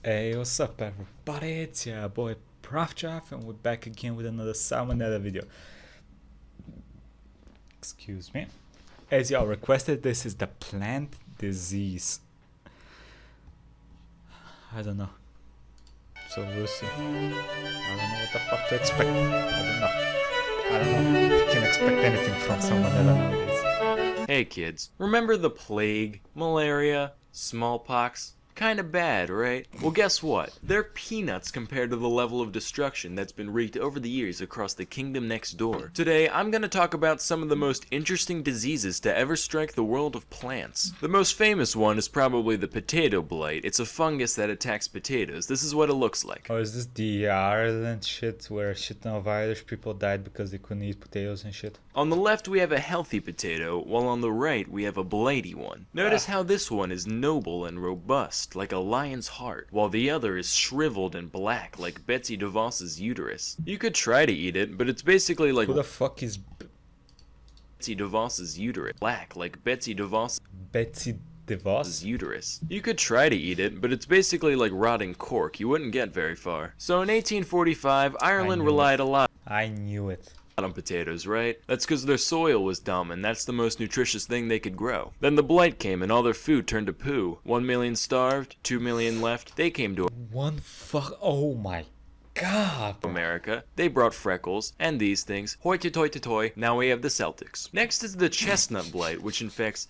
Hey, what's up everybody? It's your boy Proftrof and we're back again with another salmonella video. Excuse me. As y'all requested, this is the plant disease. I don't know. So we'll see. I don't know what the fuck to expect. I don't know if you can expect anything from salmonella nowadays. Hey kids, remember the plague, malaria, smallpox? Kinda bad, right? Well, guess what? They're peanuts compared to the level of destruction that's been wreaked over the years across the kingdom next door. Today, I'm gonna talk about some of the most interesting diseases to ever strike the world of plants. The most famous one is probably the potato blight. It's a fungus that attacks potatoes. This is what it looks like. Oh, is this the Ireland shit where shit ton of Irish people died because they couldn't eat potatoes and shit? On the left we have a healthy potato, while on the right we have a blighty one. Notice how this one is noble and robust, like a lion's heart, while the other is shriveled and black, like Betsy DeVos's uterus. You could try to eat it, but it's basically like Who the fuck is Betsy DeVos's uterus. Black, like Betsy DeVos's Betsy DeVos? uterus. You could try to eat it, but it's basically like rotting cork. You wouldn't get very far. So in 1845, Ireland relied a lot I knew it. on potatoes, right? That's because their soil was dumb and that's the most nutritious thing they could grow. Then the blight came and all their food turned to poo. 1 million starved, 2 million left. They came to Oh my god. America. They brought freckles and these things. Hoity-toity-toy. Now we have the Celtics. Next is the chestnut blight, which infects,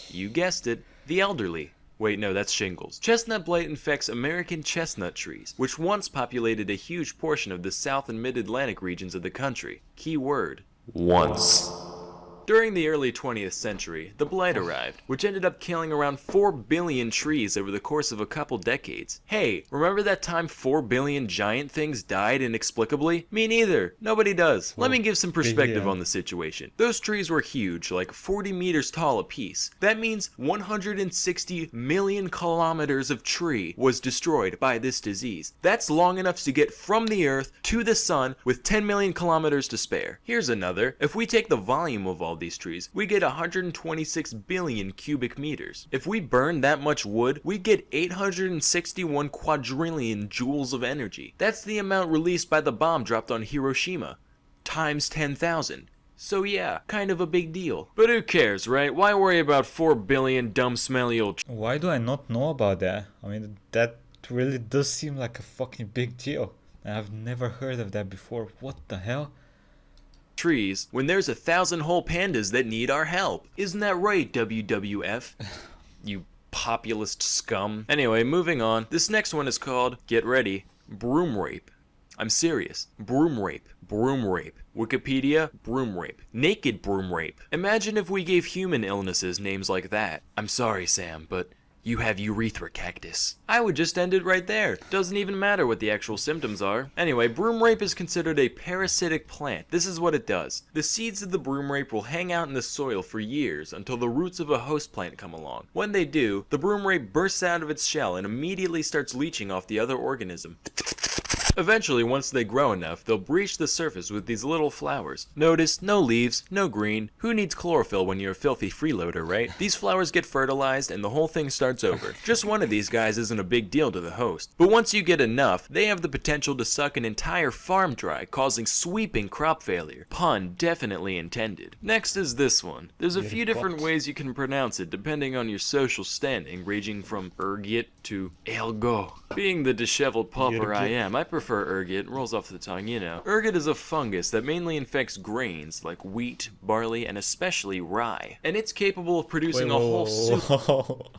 you guessed it, the elderly. Wait, no, that's shingles. Chestnut blight infects American chestnut trees, which once populated a huge portion of the South and Mid-Atlantic regions of the country. Key word, once. During the early 20th century, the blight arrived, which ended up killing around 4 billion trees over the course of a couple decades. Hey, remember that time 4 billion giant things died inexplicably? Me neither. Nobody does. Let me give some perspective on the situation. Those trees were huge, like 40 meters tall apiece. That means 160 million kilometers of tree was destroyed by this disease. That's long enough to get from the earth to the sun with 10 million kilometers to spare. Here's another. If we take the volume of all these trees, we get 126 billion cubic meters. If we burn that much wood, we get 861 quadrillion joules of energy. That's the amount released by the bomb dropped on Hiroshima, times 10,000. So yeah, kind of a big deal. But who cares, right? Why worry about 4 billion dumb smelly old Why do I not know about that? I mean, that really does seem like a fucking big deal. And I've never heard of that before. What the hell? trees when there's 1,000 whole pandas that need our help? Isn't that right, WWF? You populist scum. Anyway, moving on. This next one is called, get ready, broom rape. I'm serious. Broom rape. Broom rape. Wikipedia, broom rape. Naked broom rape. Imagine if we gave human illnesses names like that. I'm sorry, Sam, but you have urethra cactus. I would just end it right there. Doesn't even matter what the actual symptoms are. Anyway, broom rape is considered a parasitic plant. This is what it does. The seeds of the broom rape will hang out in the soil for years until the roots of a host plant come along. When they do, the broom rape bursts out of its shell and immediately starts leaching off the other organism. Eventually, once they grow enough, they'll breach the surface with these little flowers. Notice, no leaves, no green. Who needs chlorophyll when you're a filthy freeloader, right? These flowers get fertilized and the whole thing starts over. Just one of these guys isn't a big deal to the host. But once you get enough, they have the potential to suck an entire farm dry, causing sweeping crop failure. Pun definitely intended. Next is this one. There's a few different ways you can pronounce it depending on your social standing, ranging from ergit to elgo. Being the disheveled pauper I am, I prefer ergot. Rolls off the tongue, you know. Ergot is a fungus that mainly infects grains like wheat, barley, and especially rye. And it's capable of producing a whole soup.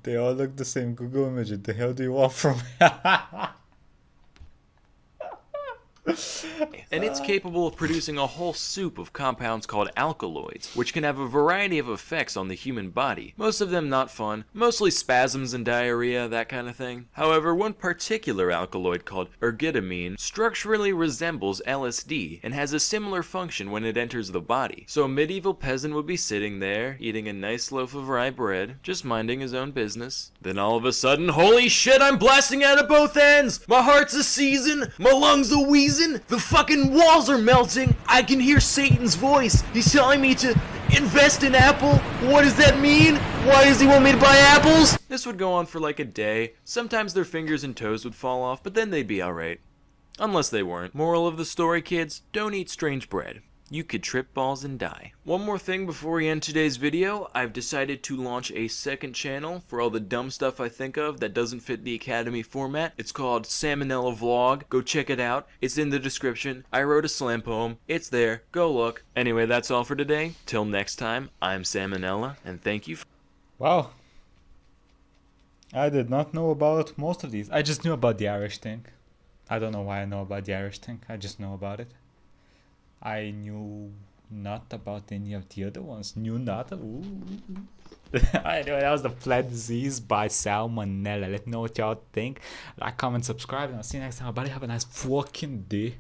They all look the same. Google image. What the hell do you want from me? And it's capable of producing a whole soup of compounds called alkaloids, which can have a variety of effects on the human body. Most of them not fun, mostly spasms and diarrhea, that kind of thing. However, one particular alkaloid called ergotamine structurally resembles LSD and has a similar function when it enters the body. So a medieval peasant would be sitting there, eating a nice loaf of rye bread, just minding his own business. Then all of a sudden, holy shit, I'm blasting out of both ends! My heart's a seizing, my lungs a wheezing, the fucking walls are melting, I can hear Satan's voice, he's telling me to Invest in Apple? What does that mean? Why does he want me to buy apples? This would go on for like a day. Sometimes their fingers and toes would fall off, but then they'd be alright. Unless they weren't. Moral of the story, kids, don't eat strange bread. You could trip balls and die. One more thing before we end today's video, I've decided to launch a second channel for all the dumb stuff I think of that doesn't fit the Academy format. It's called Salmonella Vlog. Go check it out. It's in the description. I wrote a slam poem. It's there. Go look. Anyway, that's all for today. Till next time, I'm Salmonella, and thank you. Wow. I did not know about most of these. I just knew about the Irish thing. I don't know why I know about the Irish thing. I just know about it. I knew not about any of the other ones. Knew not. Ooh. Anyway, that was the Flat Disease by Salmonella. Let me know what y'all think. Like, comment, subscribe, and I'll see you next time. Everybody have a nice fucking day.